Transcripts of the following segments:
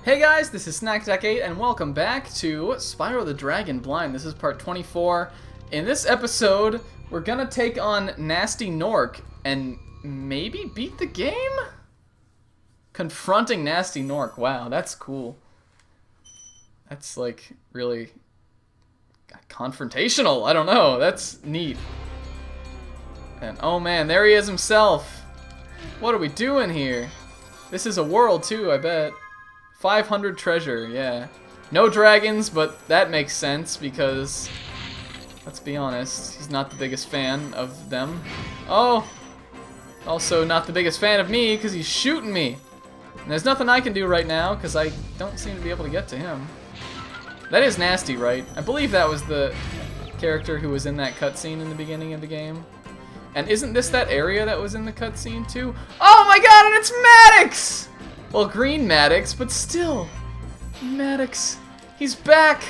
Hey guys, this is SnackDeck8 and welcome back to Spyro the Dragon Blind. This is part 24. In this episode, we're gonna take on Nasty Gnorc and maybe beat the game? Confronting Nasty Gnorc. Wow, that's cool. That's like really confrontational. I don't know. That's neat. And oh man, there he is himself. What are we doing here? This is a world too, I bet. 500 treasure, yeah. No dragons, but that makes sense because, let's be honest, he's not the biggest fan of them. Oh! Also not the biggest fan of me because he's shooting me. And there's nothing I can do right now because I don't seem to be able to get to him. That is Nasty, right? I believe that was the character who was in that cutscene in the beginning of the game. And isn't this that area that was in the cutscene too? Oh my god, and it's Maddox! Well, green Maddox, but still. Maddox. He's back!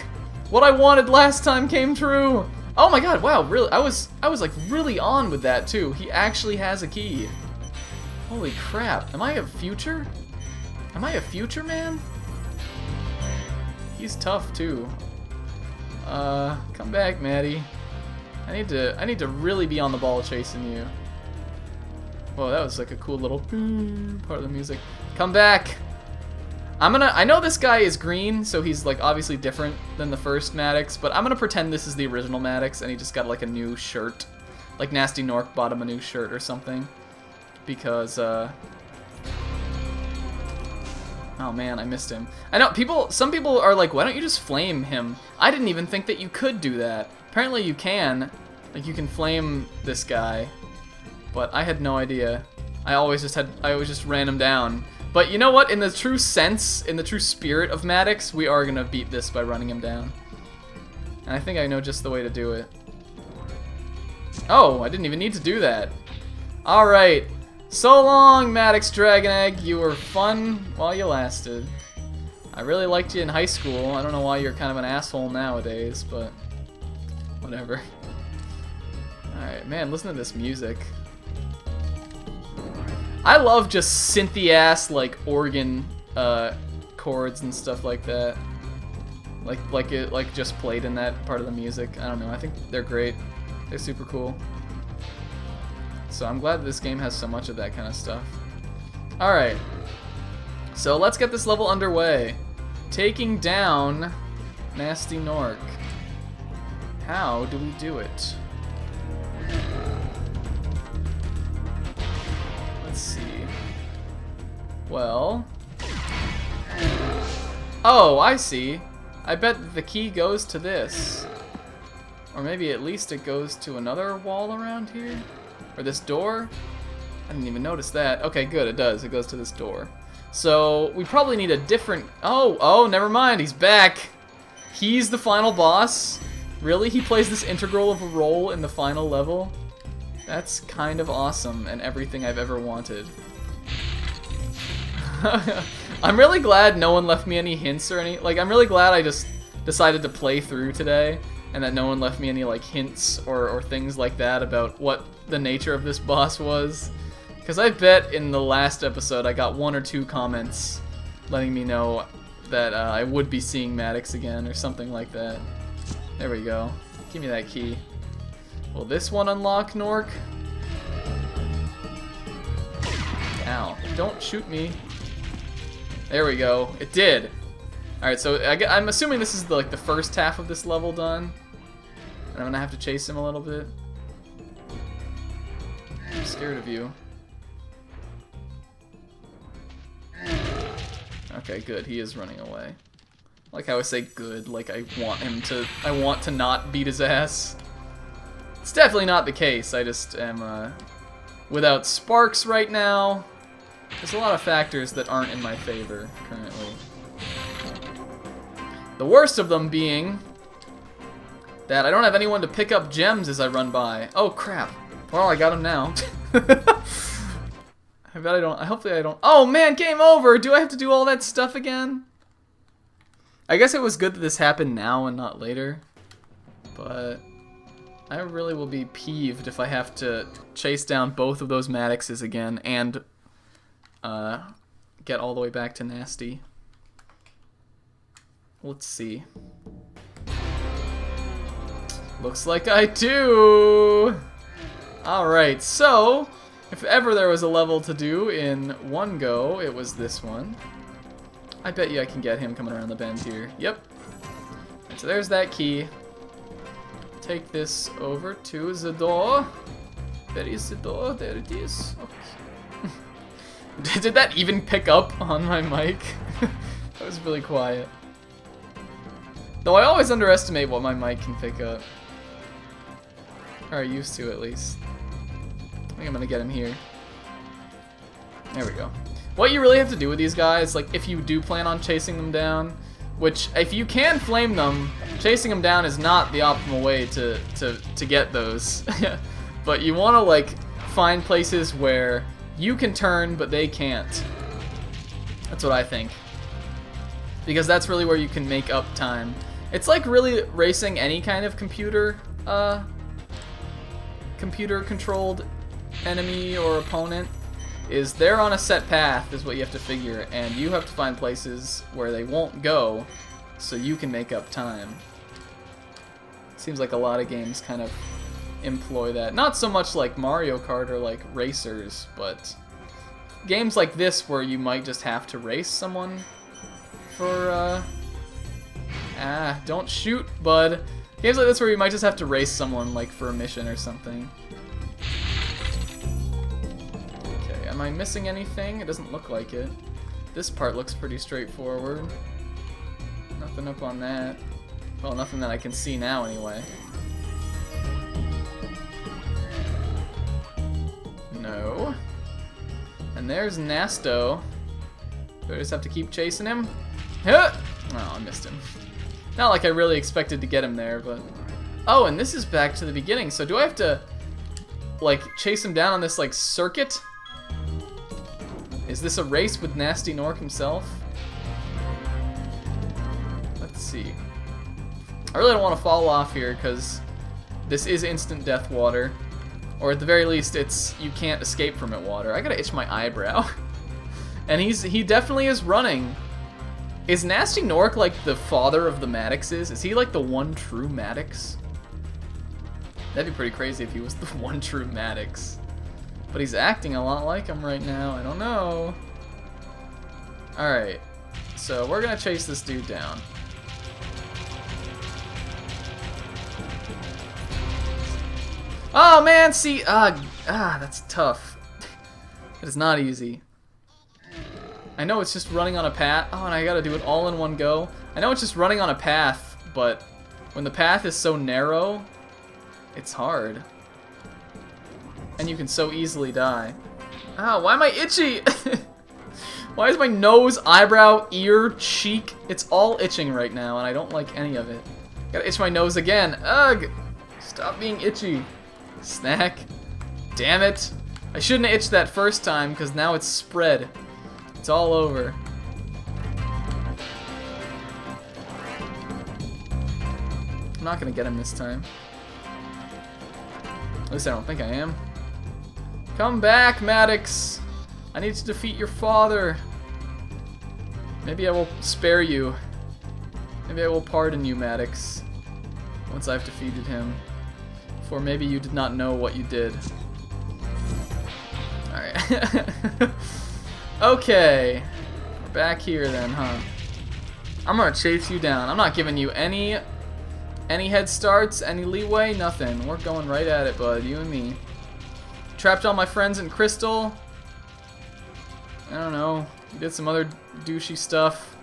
What I wanted last time came true! Oh my god, wow, really? I was like really on with that too. He actually has a key. Holy crap. Am I a future? Am I a future man? He's tough too. Come back, Maddie. I need to really be on the ball chasing you. Whoa, that was like a cool little part of the music. Come back! I know this guy is green, so he's like obviously different than the first Maddox, but I'm gonna pretend this is the original Maddox and he just got like a new shirt. Like Nasty Gnorc bought him a new shirt or something. Because, oh man, I missed him. I know, some people are like, why don't you just flame him? I didn't even think that you could do that. Apparently you can. Like, you can flame this guy. But I had no idea. I always just ran him down. But you know what? In the true sense, in the true spirit of Maddox, we are gonna beat this by running him down. And I think I know just the way to do it. Oh, I didn't even need to do that. Alright. So long, Maddox Dragon Egg. You were fun while you lasted. I really liked you in high school. I don't know why you're kind of an asshole nowadays, but whatever. Alright, man, listen to this music. I love just synthy-ass, like, organ chords and stuff like that. Like it just played in that part of the music. I don't know, I think they're great. They're super cool. So I'm glad this game has so much of that kind of stuff. Alright. So let's get this level underway. Taking down Nasty Gnorc. How do we do it? Let's see. Well... Oh, I see. I bet the key goes to this. Or maybe at least it goes to another wall around here? Or this door? I didn't even notice that. Okay, good, it does. It goes to this door. So, we probably need a different... Oh, never mind, he's back! He's the final boss? Really? He plays this integral of a role in the final level? That's kind of awesome and everything I've ever wanted. I'm really glad no one left me any hints or any... Like, I'm really glad I just decided to play through today and that no one left me any, like, hints or things like that about what the nature of this boss was. Because I bet in the last episode I got 1 or 2 comments letting me know that I would be seeing Maddox again or something like that. There we go. Give me that key. Will this one unlock, Gnorc? Ow. Don't shoot me. There we go. It did. Alright, so I'm assuming this is the first half of this level done. And I'm gonna have to chase him a little bit. I'm scared of you. Okay, good. He is running away. Like how I say good, like I want to not beat his ass. It's definitely not the case. I just am without sparks right now. There's a lot of factors that aren't in my favor currently. The worst of them being that I don't have anyone to pick up gems as I run by. Oh crap. Well, I got him now. I bet I don't. Hopefully I don't. Oh man, game over! Do I have to do all that stuff again? I guess it was good that this happened now and not later. But I really will be peeved if I have to chase down both of those Maddoxes again and get all the way back to Nasty. Let's see. Looks like I do! Alright, so, if ever there was a level to do in one go, it was this one. I bet you I can get him coming around the bend here. Yep. So there's that key. Take this over to the door. There is the door. There it is. Okay. Did that even pick up on my mic? That was really quiet. Though I always underestimate what my mic can pick up. Or I used to, at least. I think I'm gonna get him here. There we go. What you really have to do with these guys, like if you do plan on chasing them down, which if you can flame them, chasing them down is not the optimal way to get those. But you want to like find places where you can turn but they can't. That's what I think. Because that's really where you can make up time. It's like really racing any kind of computer controlled enemy or opponent. Is they're on a set path is what you have to figure, and you have to find places where they won't go so you can make up time. Seems like a lot of games kind of employ that. Not so much like Mario Kart or like racers, but games like this where you might just have to race someone for don't shoot, bud. Games like this where you might just have to race someone like for a mission or something. Am I missing anything? It doesn't look like it. This part looks pretty straightforward. Nothing up on that. Well, nothing that I can see now anyway. No. And there's Nasto. Do I just have to keep chasing him? Oh, I missed him. Not like I really expected to get him there, but... Oh, and this is back to the beginning, so do I have to, like, chase him down on this, like, circuit? Is this a race with Nasty Gnorc himself? Let's see. I really don't want to fall off here because this is instant death water. Or at the very least, it's you can't escape from it water. I gotta itch my eyebrow. And he definitely is running. Is Nasty Gnorc like the father of the Maddoxes? Is he like the one true Maddox? That'd be pretty crazy if he was the one true Maddox. But he's acting a lot like him right now. I don't know. Alright. So we're gonna chase this dude down. Oh man, see, that's tough. It is not easy. I know it's just running on a path. Oh, and I gotta do it all in one go. I know it's just running on a path, but when the path is so narrow, it's hard. And you can so easily die. Ah, why am I itchy? Why is my nose, eyebrow, ear, cheek? It's all itching right now, and I don't like any of it. Gotta itch my nose again. Ugh! Stop being itchy. Snack. Damn it. I shouldn't have itched that first time, because now it's spread. It's all over. I'm not gonna get him this time. At least I don't think I am. Come back, Maddox! I need to defeat your father. Maybe I will spare you. Maybe I will pardon you, Maddox. Once I've defeated him. For maybe you did not know what you did. Alright. Okay. We're back here then, huh? I'm gonna chase you down. I'm not giving you any head starts, any leeway, nothing. We're going right at it, bud. You and me. Trapped all my friends in Crystal. I don't know. You did some other douchey stuff.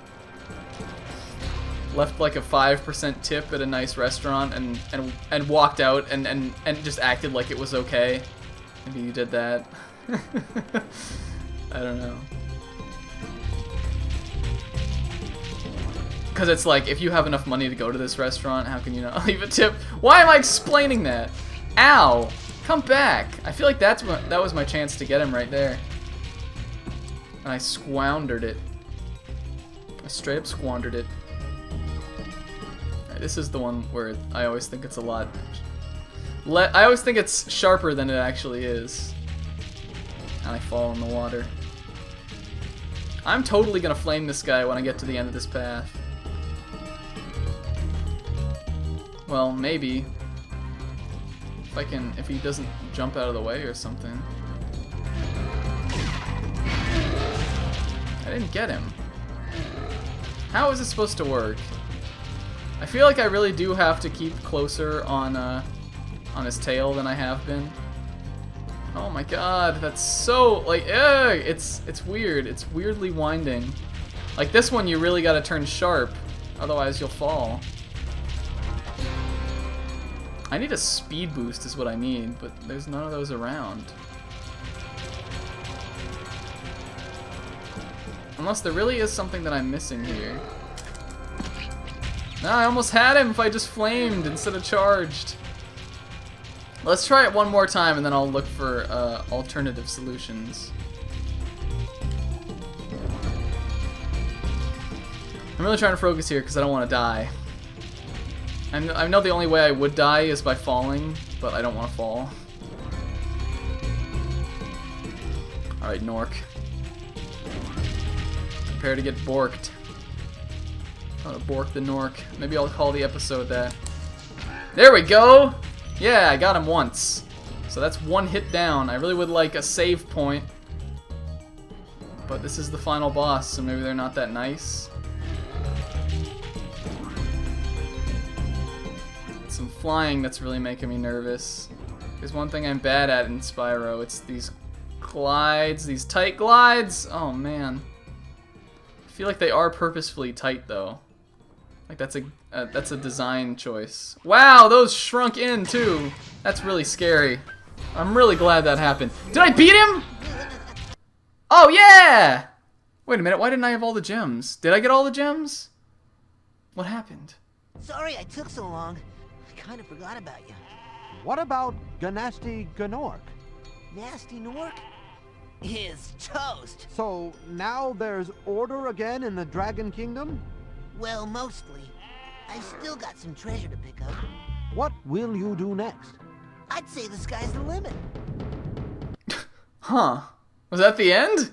Left like a 5% tip at a nice restaurant and walked out and just acted like it was okay. Maybe you did that. I don't know. Because it's like, if you have enough money to go to this restaurant, how can you not leave a tip? Why am I explaining that? Ow! Come back! I feel like that was my chance to get him right there. And I squandered it. I straight up squandered it. Right, this is the one where I always think it's a lot... I always think it's sharper than it actually is. And I fall in the water. I'm totally gonna flame this guy when I get to the end of this path. Well, maybe. If he doesn't jump out of the way or something. I didn't get him. How is it supposed to work? I feel like I really do have to keep closer on his tail than I have been. Oh my god, that's so, like, ugh, it's weird. It's weirdly winding. Like this one, you really gotta turn sharp, otherwise you'll fall. I need a speed boost is what I need, but there's none of those around. Unless there really is something that I'm missing here. No, I almost had him if I just flamed instead of charged. Let's try it one more time and then I'll look for alternative solutions. I'm really trying to focus here because I don't want to die. I know the only way I would die is by falling, but I don't want to fall. Alright, Gnorc. Prepare to get borked. I'm gonna bork the Gnorc. Maybe I'll call the episode that. There we go! Yeah, I got him once. So that's one hit down. I really would like a save point. But this is the final boss, so maybe they're not that nice. Some flying that's really making me nervous. There's one thing I'm bad at in Spyro. It's these glides, these tight glides. Oh man. I feel like they are purposefully tight though. Like that's a design choice. Wow, those shrunk in too. That's really scary. I'm really glad that happened. Did I beat him? Oh yeah! Wait a minute, why didn't I have all the gems? Did I get all the gems? What happened? Sorry I took so long. I kind of forgot about you. What about Gnasty Gnorc? Nasty Gnorc is toast. So now there's order again in the Dragon Kingdom? Well, mostly. I still got some treasure to pick up. What will you do next? I'd say the sky's the limit. Huh. Was that the end?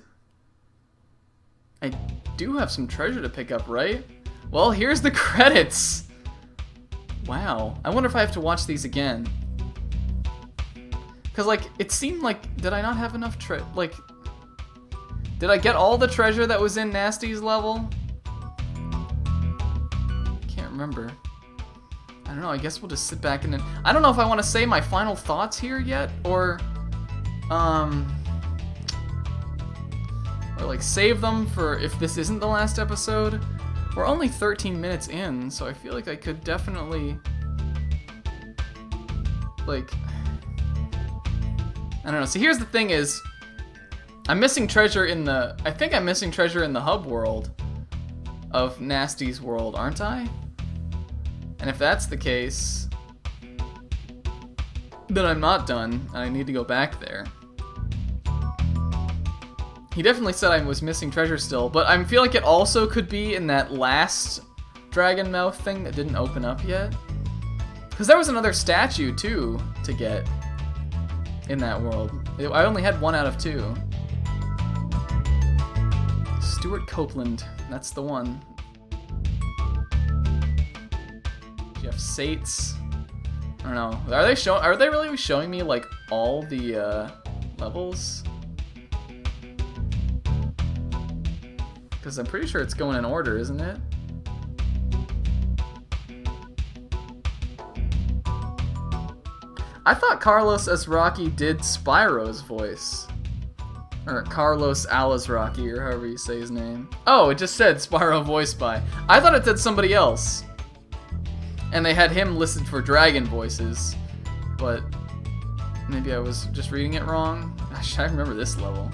I do have some treasure to pick up, right? Well, here's the credits. Wow. I wonder if I have to watch these again. Because, like, it seemed like... Did I not have enough like... Did I get all the treasure that was in Nasty's level? Can't remember. I don't know, I guess we'll just sit back and then... I don't know if I want to say my final thoughts here yet, or like save them for if this isn't the last episode. We're only 13 minutes in, so I feel like I could definitely, like, I don't know. See, here's the thing is, I'm missing treasure in the, I think I'm missing treasure in the hub world of Nasty's world, aren't I? And if that's the case, then I'm not done, and I need to go back there. He definitely said I was missing treasure still, but I feel like it also could be in that last dragon mouth thing that didn't open up yet. Because there was another statue, too, to get in that world. I only had 1 out of 2. Stuart Copeland, that's the one. Jeff Sates. I don't know. Are they really showing me like all the levels? Because I'm pretty sure it's going in order, isn't it? I thought Carlos Azraqui did Spyro's voice. Or Carlos Alazraqui, or however you say his name. Oh, it just said Spyro voiced by. I thought it said somebody else. And they had him listed for dragon voices. But maybe I was just reading it wrong. Gosh, I remember this level.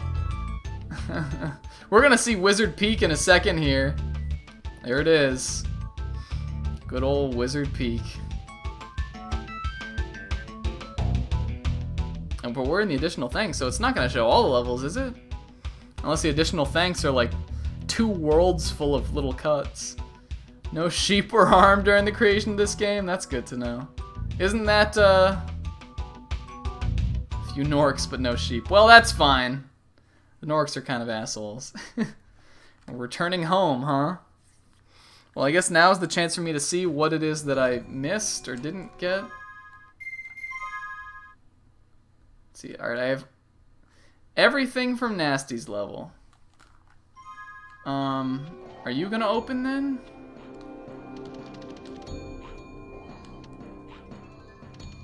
We're gonna see Wizard Peak in a second here. There it is. Good old Wizard Peak. But we're in the additional thanks, so it's not gonna show all the levels, is it? Unless the additional thanks are like 2 worlds full of little cuts. No sheep were harmed during the creation of this game. That's good to know. Isn't that a few Gnorcs but no sheep? Well, that's fine. The Gnorcs are kind of assholes. We're returning home, huh? Well, I guess now's the chance for me to see what it is that I missed or didn't get. Let's see. Alright, I have everything from Nasty's level. Are you gonna open then?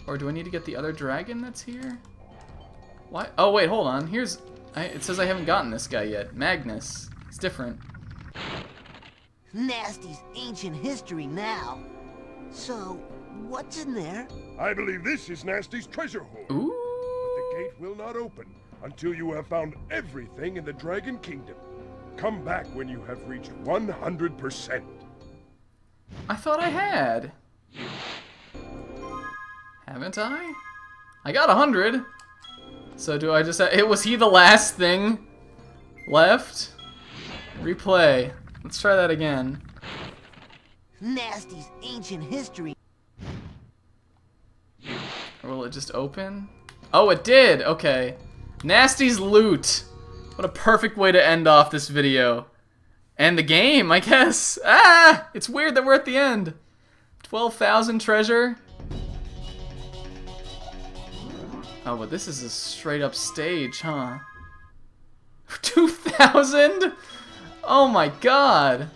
Or do I need to get the other dragon that's here? Why? Oh wait, hold on. Here's... it says I haven't gotten this guy yet. Magnus. It's different. Nasty's ancient history now. So, what's in there? I believe this is Nasty's treasure hole. Ooh. But the gate will not open until you have found everything in the Dragon Kingdom. Come back when you have reached 100%. I thought I had. Haven't I? I got 100. So do I just have... was he the last thing left? Replay. Let's try that again. Nasty's ancient history. Or will it just open? Oh, it did! Okay. Nasty's loot. What a perfect way to end off this video. And the game, I guess. Ah! It's weird that we're at the end. 12,000 treasure. Oh, but this is a straight up stage, huh? 2,000? Oh my god.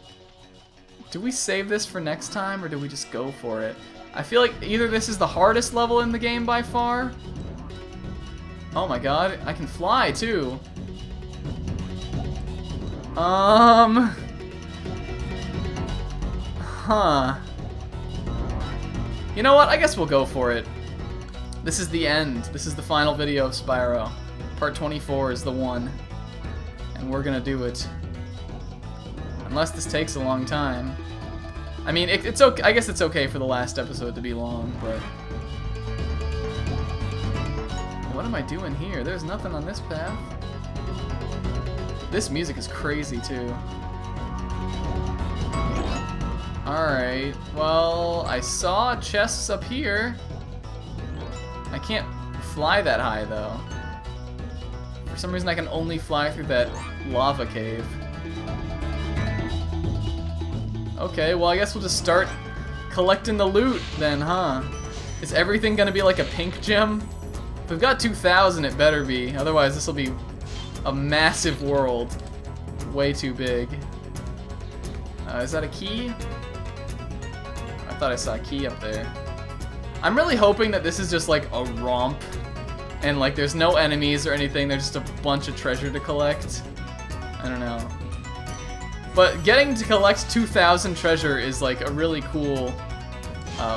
Do we save this for next time, or do we just go for it? I feel like either this is the hardest level in the game by far. Oh my god, I can fly too. Huh. You know what? I guess we'll go for it. This is the end. This is the final video of Spyro. Part 24 is the one. And we're gonna do it. Unless this takes a long time. I mean, it's okay. I guess it's okay for the last episode to be long, but... What am I doing here? There's nothing on this path. This music is crazy, too. Alright, well, I saw chests up here. I can't fly that high, though. For some reason, I can only fly through that lava cave. Okay, well, I guess we'll just start collecting the loot then, huh? Is everything gonna be like a pink gem? If we've got 2,000, it better be. Otherwise, this will be a massive world. Way too big. Is that a key? I thought I saw a key up there. I'm really hoping that this is just like a romp. And like there's no enemies or anything. There's just a bunch of treasure to collect. I don't know. But getting to collect 2,000 treasure is like a really cool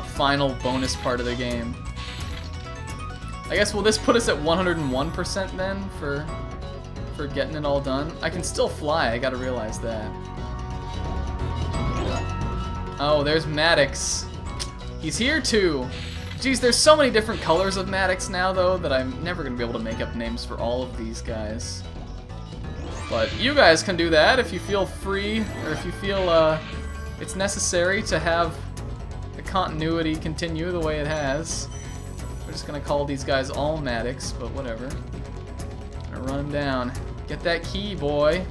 final bonus part of the game. I guess, will this put us at 101% then for getting it all done? I can still fly, I gotta realize that. Oh, there's Maddox. He's here too. Geez, there's so many different colors of Maddox now though that I'm never gonna be able to make up names for all of these guys. But you guys can do that if you feel free, or if you feel it's necessary to have the continuity continue the way it has. We're just gonna call these guys all Maddox, but whatever. Gonna run him down. Get that key, boy.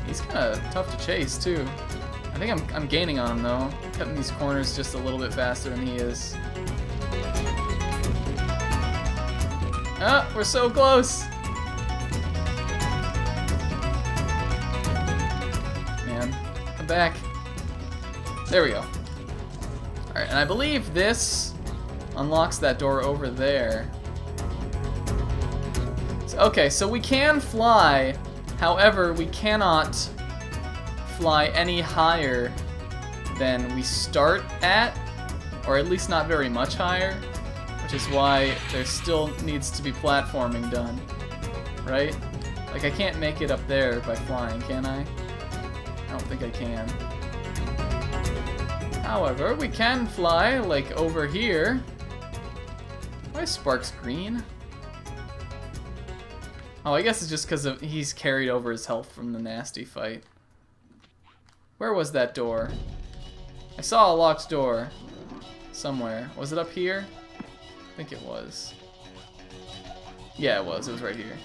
He's kinda tough to chase too. I think I'm gaining on him though. Cutting these corners just a little bit faster than he is. Ah, we're so close! Man, come back. There we go. Alright, and I believe this unlocks that door over there. Okay, so we can fly, however, we cannot fly any higher than we start at, or at least not very much higher, which is why there still needs to be platforming done, right? Like, I can't make it up there by flying, can I? I don't think I can. However, we can fly, like, over here. Why is Sparks green? Oh, I guess it's just because he's carried over his health from the nasty fight. Where was that door? I saw a locked door somewhere. Was it up here? I think it was. Yeah, it was. It was right here.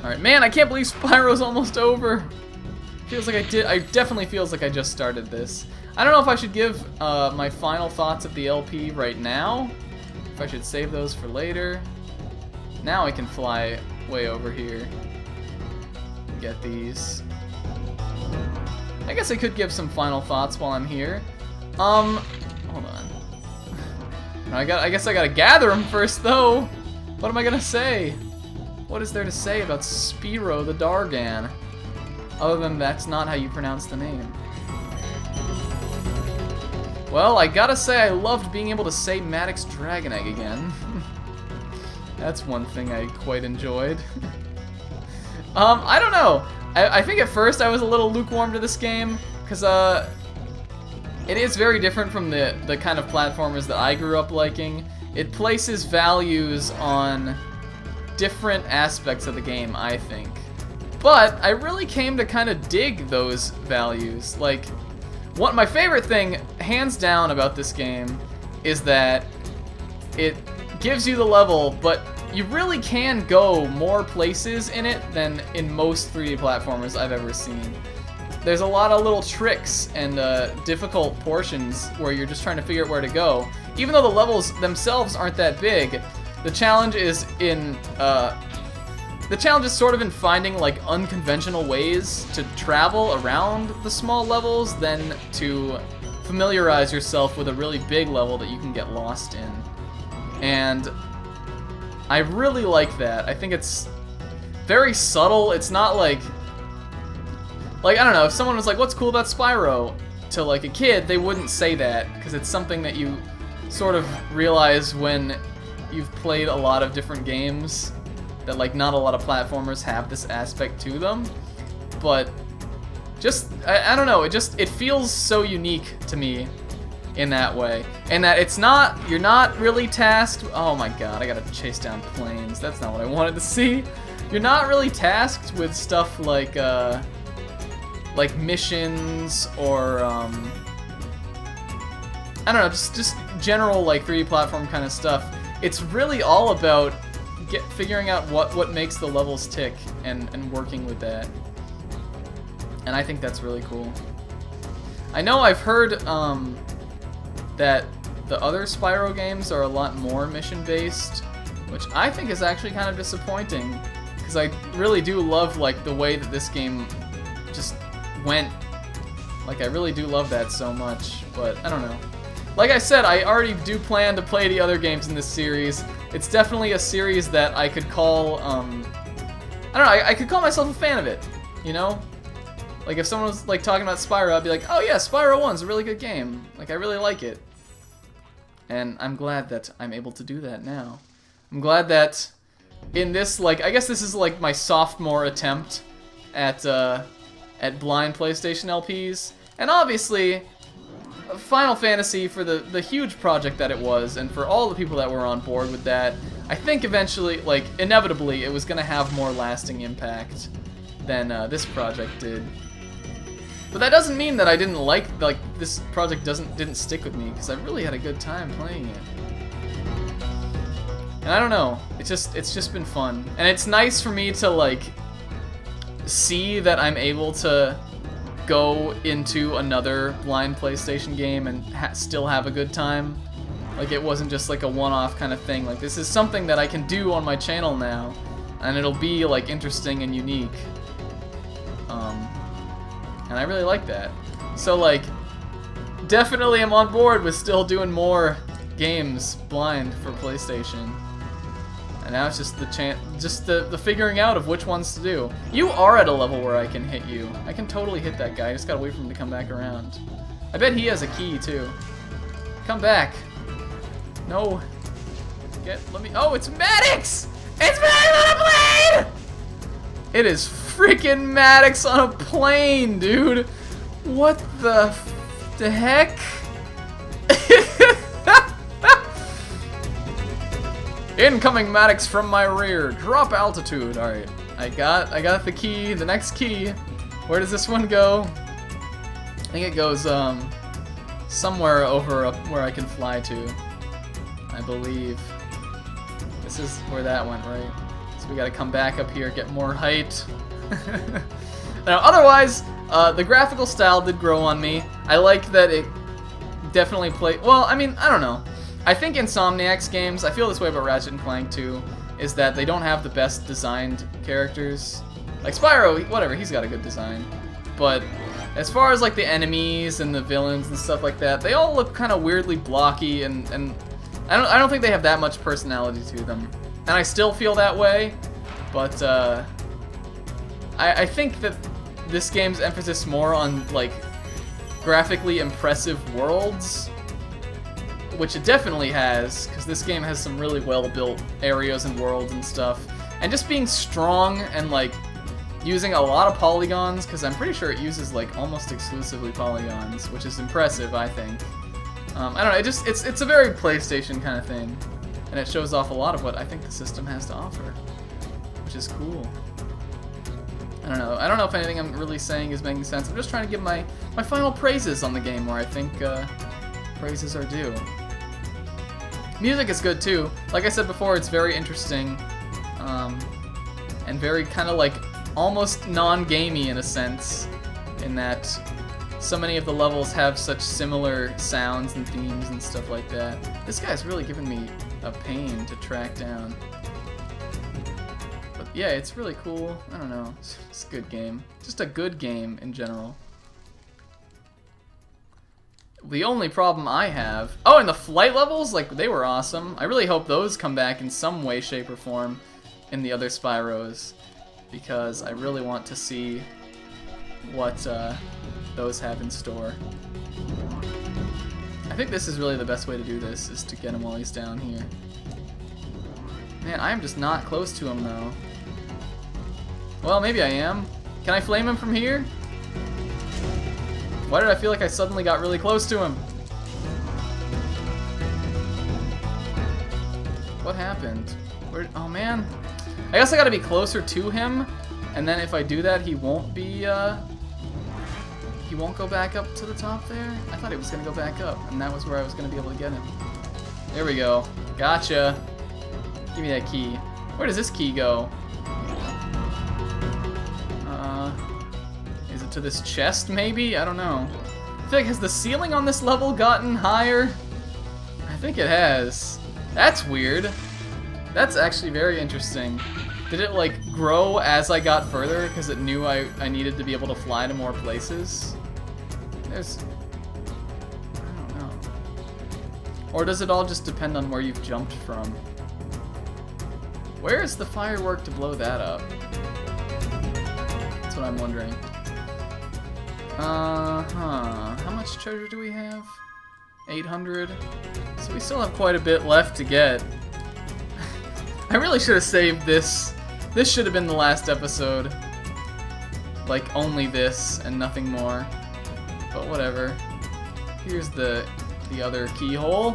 Alright, man, I can't believe Spyro's almost over. Feels like I definitely feels like I just started this. I don't know if I should give my final thoughts of the LP right now. If I should save those for later. Now I can fly way over here. Get these. I guess I could give some final thoughts while I'm here. Hold on. I guess I gotta gather them first, though. What am I gonna say? What is there to say about Spyro the Dargan? Other than that's not how you pronounce the name. Well, I gotta say I loved being able to say Maddox Dragon Egg again. That's one thing I quite enjoyed. I don't know. I think at first I was a little lukewarm to this game, because it is very different from the kind of platformers that I grew up liking. It places values on different aspects of the game, I think. But I really came to kind of dig those values. Like, my favorite thing, hands down, about this game is that it gives you the level, but you really can go more places in it than in most 3D platformers I've ever seen. There's a lot of little tricks and difficult portions where you're just trying to figure out where to go. Even though the levels themselves aren't that big, the challenge is sort of in finding like unconventional ways to travel around the small levels, then to familiarize yourself with a really big level that you can get lost in. And I really like that. I think it's very subtle. It's not like I don't know, if someone was like, what's cool about Spyro? To like a kid, they wouldn't say that, because it's something that you sort of realize when you've played a lot of different games, that like not a lot of platformers have this aspect to them. But just, I don't know, it feels so unique to me in that way. And that you're not really tasked, oh my god, I gotta chase down planes, that's not what I wanted to see. You're not really tasked with stuff like missions or I don't know, just general like 3D platform kind of stuff. It's really all about figuring out what makes the levels tick and working with that. And I think that's really cool. I know I've heard that the other Spyro games are a lot more mission-based, which I think is actually kind of disappointing, because I really do love like the way that this game just went. Like, I really do love that so much, but I don't know. Like I said, I already do plan to play the other games in this series. It's definitely a series that I could call, I don't know, I could call myself a fan of it, you know? Like, if someone was, like, talking about Spyro, I'd be like, oh yeah, Spyro 1's a really good game. Like, I really like it. And I'm glad that I'm able to do that now. I'm glad that in this, like, I guess this is, like, my sophomore attempt at blind PlayStation LPs. And obviously, Final Fantasy, for the huge project that it was, and for all the people that were on board with that, I think eventually, like, inevitably, it was going to have more lasting impact than this project did. But that doesn't mean that I didn't like this project didn't stick with me, because I really had a good time playing it. And I don't know, it's just been fun. And it's nice for me to, like, see that I'm able to go into another blind PlayStation game and still have a good time. Like, it wasn't just like a one-off kind of thing. Like, this is something that I can do on my channel now, and it'll be like interesting and unique. And I really like that. So, like, definitely I'm on board with still doing more games blind for PlayStation. And now it's just the figuring out of which ones to do. You are at a level where I can hit you. I can totally hit that guy. I just gotta wait for him to come back around. I bet he has a key too. Come back. No. Let me. Oh, it's Maddox! It's Maddox on a plane! It is freaking Maddox on a plane, dude. What the heck? Incoming Maddox from my rear. Drop altitude. All right. I got the key. The next key. Where does this one go? I think it goes somewhere over up where I can fly to. I believe. This is where that went, right? So we gotta come back up here, get more height. Now, otherwise, the graphical style did grow on me. I like that it definitely played... Well, I mean, I don't know. I think Insomniac's games, I feel this way about Ratchet & Clank too, is that they don't have the best designed characters. Like Spyro, whatever, he's got a good design. But as far as like the enemies and the villains and stuff like that, they all look kind of weirdly blocky, and I don't think they have that much personality to them. And I still feel that way, but I think that this game's emphasis more on like graphically impressive worlds, which it definitely has, because this game has some really well-built areas and worlds and stuff, and just being strong and like using a lot of polygons, because I'm pretty sure it uses like almost exclusively polygons, which is impressive, I think. I don't know, it's a very PlayStation kind of thing, and it shows off a lot of what I think the system has to offer, which is cool. I don't know if anything I'm really saying is making sense. I'm just trying to give my final praises on the game where I think praises are due. Music is good too. Like I said before, it's very interesting, and very kind of like almost non-gamey in a sense, in that so many of the levels have such similar sounds and themes and stuff like that. This guy's really given me a pain to track down. But yeah, it's really cool. I don't know. It's a good game. Just a good game in general. The only problem I have... Oh, and the flight levels? Like, they were awesome. I really hope those come back in some way, shape, or form in the other Spyros, because I really want to see what those have in store. I think this is really the best way to do this, is to get him while he's down here. Man, I am just not close to him, though. Well, maybe I am. Can I flame him from here? Why did I feel like I suddenly got really close to him? What happened? Where? Oh man. I guess I gotta be closer to him, and then if I do that, he won't be, he won't go back up to the top there? I thought he was gonna go back up, and that was where I was gonna be able to get him. There we go. Gotcha. Give me that key. Where does this key go? Is it to this chest, maybe? I don't know. I feel like, has the ceiling on this level gotten higher? I think it has. That's weird. That's actually very interesting. Did it, like, grow as I got further because it knew I needed to be able to fly to more places? There's... I don't know. Or does it all just depend on where you've jumped from? Where is the firework to blow that up? That's what I'm wondering. How much treasure do we have? 800. So we still have quite a bit left to get. I really should have saved this. This should have been the last episode. Like, only this and nothing more. But whatever. Here's the other keyhole.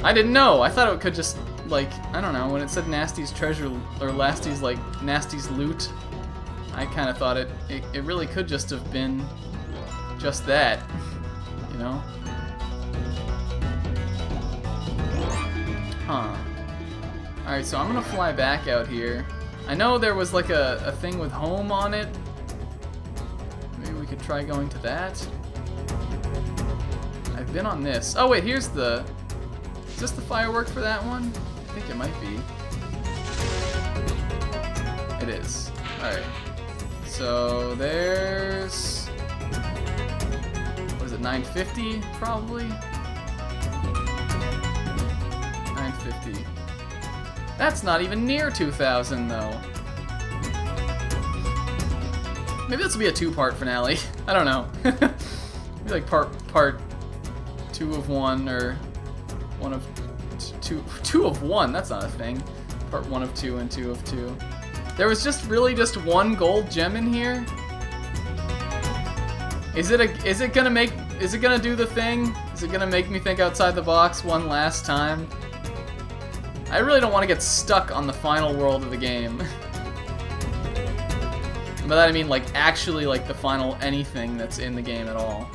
I didn't know. I thought it could just, like, I don't know, when it said Nasty's treasure, or Nasty's, like, Nasty's loot, I kind of thought it really could just have been just that, you know? Huh. Alright, so I'm gonna fly back out here. I know there was, like, a thing with home on it. Maybe we could try going to that. I've been on this. Oh, wait, here's the... Is this the firework for that one? I think it might be. It is. Alright. So there's... What is it, 950 probably? 950. That's not even near 2,000 though. Maybe this will be a two-part finale. I don't know. Maybe like part 2 of 1 or... one of two of 1, that's not a thing. Part 1 of 2 and 2 of 2. There was just one gold gem in here. Is it gonna do the thing? Is it gonna make me think outside the box one last time? I really don't want to get stuck on the final world of the game. By that I mean like actually like the final anything that's in the game at all.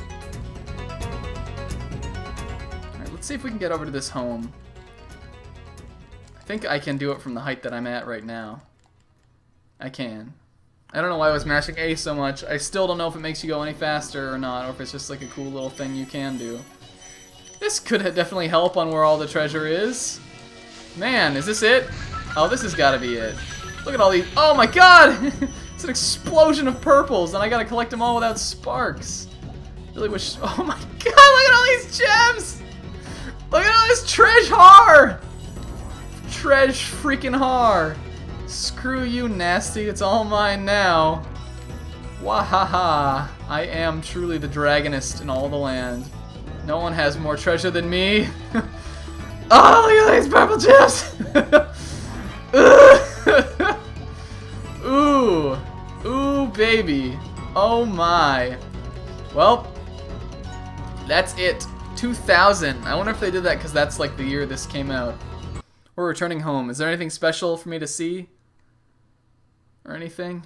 Let's see if we can get over to this home. I think I can do it from the height that I'm at right now. I can. I don't know why I was mashing A so much. I still don't know if it makes you go any faster or not, or if it's just like a cool little thing you can do. This could definitely help on where all the treasure is. Man, is this it? Oh, this has got to be it. Look at all these. Oh my god! It's an explosion of purples, and I gotta collect them all without sparks. Really wish. Oh my god, look at all these gems! Look at all this treasure! Treasure freaking har! Screw you, nasty. It's all mine now. Wahaha. I am truly the dragonist in all the land. No one has more treasure than me. Oh, look at these purple gems! Ooh. Ooh, baby. Oh my. Well, that's it. 2000. I wonder if they did that because that's like the year this came out. We're returning home. Is there anything special for me to see? Or anything?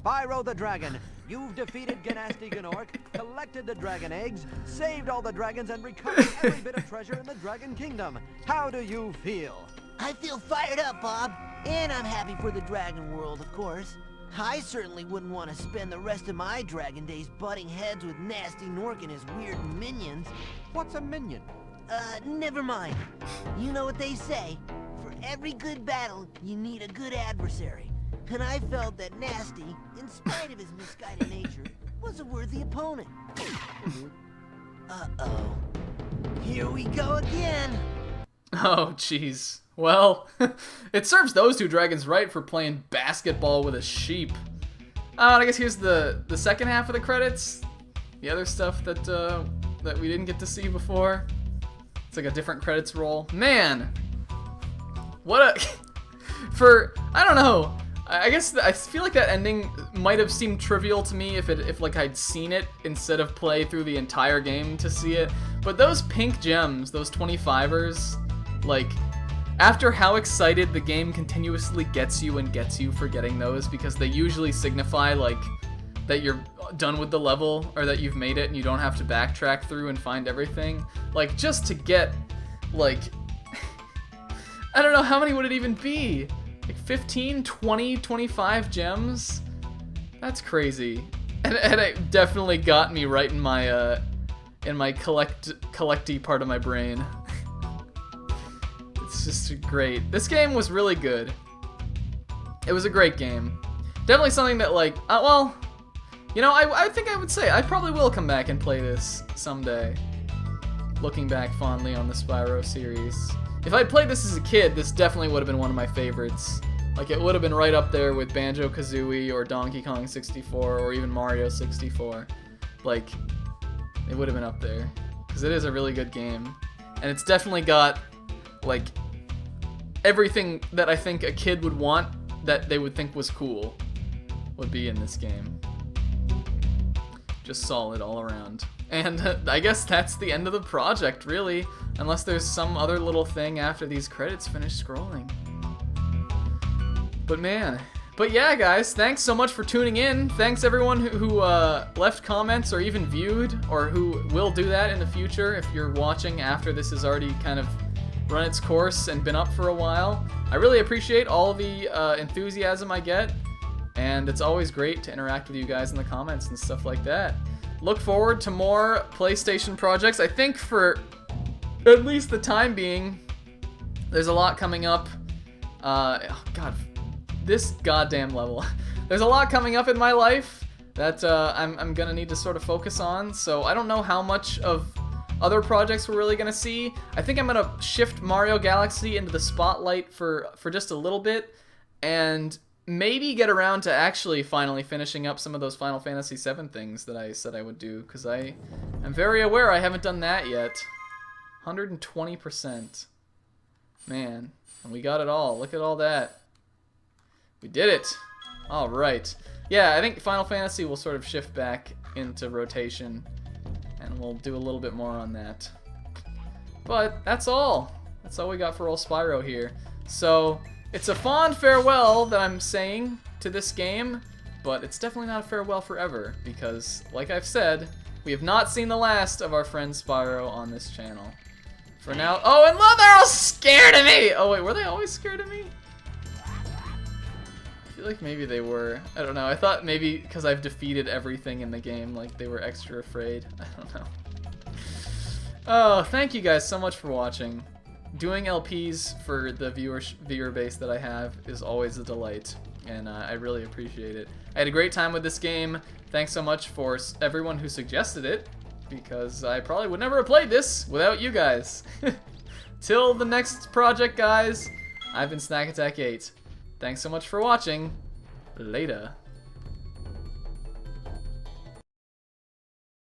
Spyro the Dragon, you've defeated Gnasty Gnorc, collected the dragon eggs, saved all the dragons, and recovered every bit of treasure in the Dragon Kingdom. How do you feel? I feel fired up, Bob. And I'm happy for the dragon world, of course. I certainly wouldn't want to spend the rest of my dragon days butting heads with Nasty Gnorc and his weird minions. What's a minion? Never mind. You know what they say. For every good battle, you need a good adversary. And I felt that Nasty, in spite of his misguided nature, was a worthy opponent. Uh-oh. Here we go again. Oh, jeez. Well, it serves those two dragons right for playing basketball with a sheep. And I guess here's the second half of the credits. The other stuff that that we didn't get to see before. It's like a different credits roll. Man, what a I don't know. I guess I feel like that ending might have seemed trivial to me if like I'd seen it instead of play through the entire game to see it. But those pink gems, those 25ers, like after how excited the game continuously gets you for getting those, because they usually signify like that you're done with the level or that you've made it and you don't have to backtrack through and find everything. Like just to get like I don't know, how many would it even be? Like 15, 20, 25 gems? That's crazy. And it definitely got me right in my collecty part of my brain. It's just great. This game was really good. It was a great game. Definitely something that like, well, you know, I think I would say I probably will come back and play this someday. Looking back fondly on the Spyro series. If I'd played this as a kid, this definitely would have been one of my favorites. Like, it would have been right up there with Banjo-Kazooie or Donkey Kong 64 or even Mario 64. Like, it would have been up there. Because it is a really good game. And it's definitely got, like, everything that I think a kid would want that they would think was cool would be in this game. Just solid all around. And I guess that's the end of the project, really. Unless there's some other little thing after these credits finish scrolling. But man. But yeah, guys, thanks so much for tuning in. Thanks everyone who left comments or even viewed, or who will do that in the future if you're watching after this has already kind of run its course and been up for a while. I really appreciate all the enthusiasm I get, and it's always great to interact with you guys in the comments and stuff like that. Look forward to more PlayStation projects. I think for at least the time being, there's a lot coming up. Oh God, this goddamn level. There's a lot coming up in my life that I'm gonna need to sort of focus on. So I don't know how much of other projects we're really gonna see. I think I'm gonna shift Mario Galaxy into the spotlight for just a little bit, and maybe get around to actually finally finishing up some of those Final Fantasy VII things that I said I would do, because I am very aware I haven't done that yet. 120%. Man, and we got it all. Look at all that. We did it. All right. Yeah, I think Final Fantasy will sort of shift back into rotation, and we'll do a little bit more on that. But that's all. That's all we got for old Spyro here. So it's a fond farewell that I'm saying to this game, but it's definitely not a farewell forever, because, like I've said, we have not seen the last of our friend Spyro on this channel. For now. Oh, and look, they're all scared of me! Oh, wait, were they always scared of me? I feel like maybe they were. I don't know. I thought maybe because I've defeated everything in the game, like they were extra afraid. I don't know. Oh, thank you guys so much for watching. Doing LPs for the viewer base that I have is always a delight, and I really appreciate it. I had a great time with this game. Thanks so much for everyone who suggested it, because I probably would never have played this without you guys. Till the next project, guys, I've been Snack Attack 8. Thanks so much for watching. Later.